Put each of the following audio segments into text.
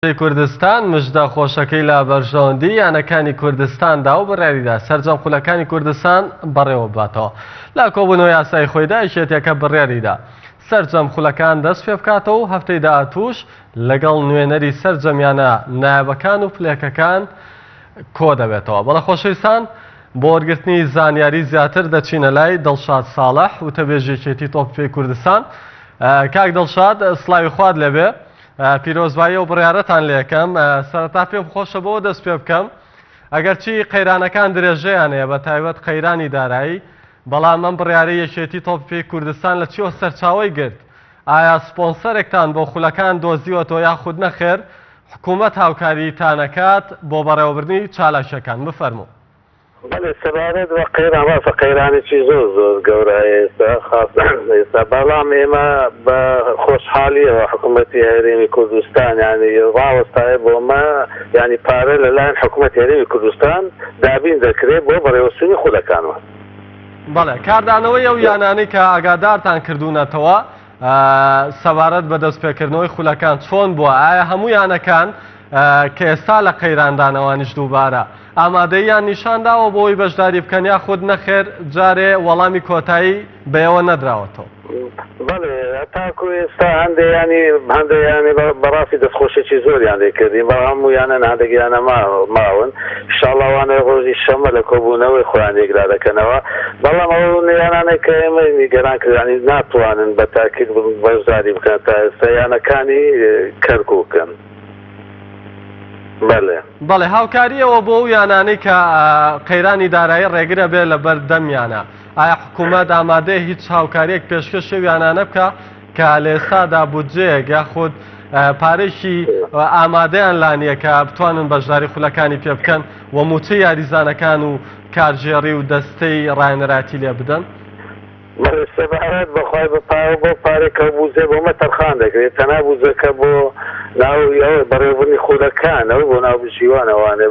كوردستان مژدە خۆشەکەی لە بەرژەوەندی یانەکانی کوردستاندا و بڕیاریدا سەرجەم خولەکانی کوردستان بەڕێوە باتەوە. لە کۆبوونەوەی یاسای خۆیدا یەکێتیەکە بڕیاریدا سەرجەم خولەکان دەست پێ بکاتەوە و هەفتەی داهاتووش لەگەڵ نوێنەری سەرجەمیانە نایابەکان و پلێکەکان کۆ دەبێتەوە. بەڵە خۆشەویستان بۆ وەرگرتنی زانیاری زیاتر دەچینە لای دڵشاد ساڵح وتەبێژێکێتی تۆپپێی کوردستان. کاک دڵشاد سڵاوی خوارد لەبێ. پیرۆزبایی و بڕیارەتان لێ یەکەم سەرەتا پێم خۆشە بۆ دەست پێ بکەم ئەگەرچی قەیرانەکان درێژەیان هەیە بە تایبەت قەیرانی دارایی بەڵام ئەم بڕیارەی یەکێتی تۆپپێی کوردستان لە چیەوە سەرچاوەی گرت؟ ئایا سپۆنسەرێکتان بۆ خولەکان دۆزیوەتەوە یاخود نەخێر؟ حکوومەت هاوکاریتانەکات بۆ بەڕێوەبردنی چالاشەکان بفەرموو. بەڵێ سەبارەت بە قەیران باسە قەیرانێکی زۆر گەورەیە ئێستا خاستان ئێستا بەڵام ئێمە بە خۆشحالیەوە حکوومەتی هەرێمی کوردستان یانی ڕاوەستایە بۆمە ینی پارە لەلایەن حکوومەتی هەرێمی کوردستان دابین دەکرێت بۆ بەڕێوەچوونی خولەکانەوە. بەڵێ کاردانەوەی ئەو یانانەی کە ئاگادارتان کردوونەتەوە سەبارەت بە دەستپێکردنەوەی خولەکان چۆن بووە؟ ئایا هەموو یانەکان کە ئێستا لە قەیراندانەوەنیش دووبارە ئامادەیان نیشانداوە بۆی بەشداری بکەن یاخود نەخێر جارێ وەڵامی کۆتایی بەیەوە نەدراوەتەوە؟ بەڵێ تاکو ئێستا هەندێیانی بەڕاستی دەستخۆشێکی زۆریان لێکردین بە هەموویانە هەندێکیانە ماون ئینشاڵڵاوانە ڕۆژی شەمە لە کۆبوونەوەی خۆیان لێکرا دەکەنەوە بەڵام ئەو نێرانەی کە ئێمە نیگەران کردانی ناتوانن بە تاکید بەشداری بکەن تا ئێستا یانەکانی کەرکووکن. بەڵێ هاوکاریەوە بۆ ئەو یانانەی کە قەیرانی دارایی ڕێگرە بێ لە بەردەمیانە ئایا حکوومەت ئامادەیە هیچ هاوکاریەک پێشکەش ئەو یانانە بکە کە لە ئێستادا بودجەیەک یاخود پارێکی ئامادەیان لانیە کە بتوانن بەشداری خولەکانی پێ بکەن و موچەی یاریزانەکان و کارژێڕی و دەستەی ڕایەنەراتی لێ بدەن؟ سەبارەت بەخوای بۆ پارێکە بوجێ بۆمە تەرخان دەکرێت تەنها بوجەکە بۆ بەڕێوەبردنی خولەکان ئەو بۆ ناو بژیوانەوانێ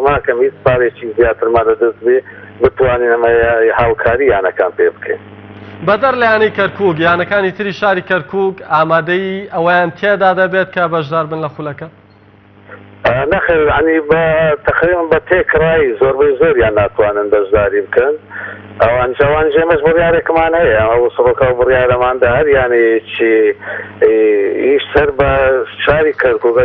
ماکەم هیچ پارێکی زیاترمان لەدەست بێ بتوانین ئەمە هاوکاری یانەکان پێ بکەین. بەدەر لە یانەی کەرکووک یانەکانی تری شاری کەرکووک ئامادەی ئەویان تێدا دەبێت کە بەشدار بن لە خولەکە؟ نەخێر ینی تقریبا بە تێکڕای زۆربەی زۆریان ناتوانن بەشداری بکەن ئەوان جوان ژێمەش بڕیارێکمان هەیە ئەو سڕۆکە بڕیارەماندا هەر یانەیەکی هیچ سەر بە شاری کەرکووک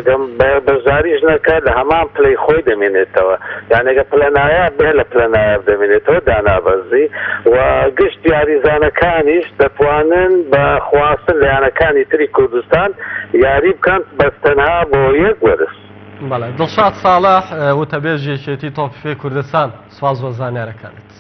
بەشداریش نەکات لە هەمان پلەی خۆی دەمێنێتەوە یانەگە پلەنایە بێ لە پلەنایە دەمێنێتەوە دانابەزی و گشت یاریزانەکانیش دەتوانن بە خواستن لە یانەکانی تری کوردستان یاری بکەن بەستەنها بۆ یەک وەرز. بەڵێ دڵشاد ساڵح وتەبێژێکێتی تۆپپێی کوردستان سوپاس بۆ زانیارەکانت.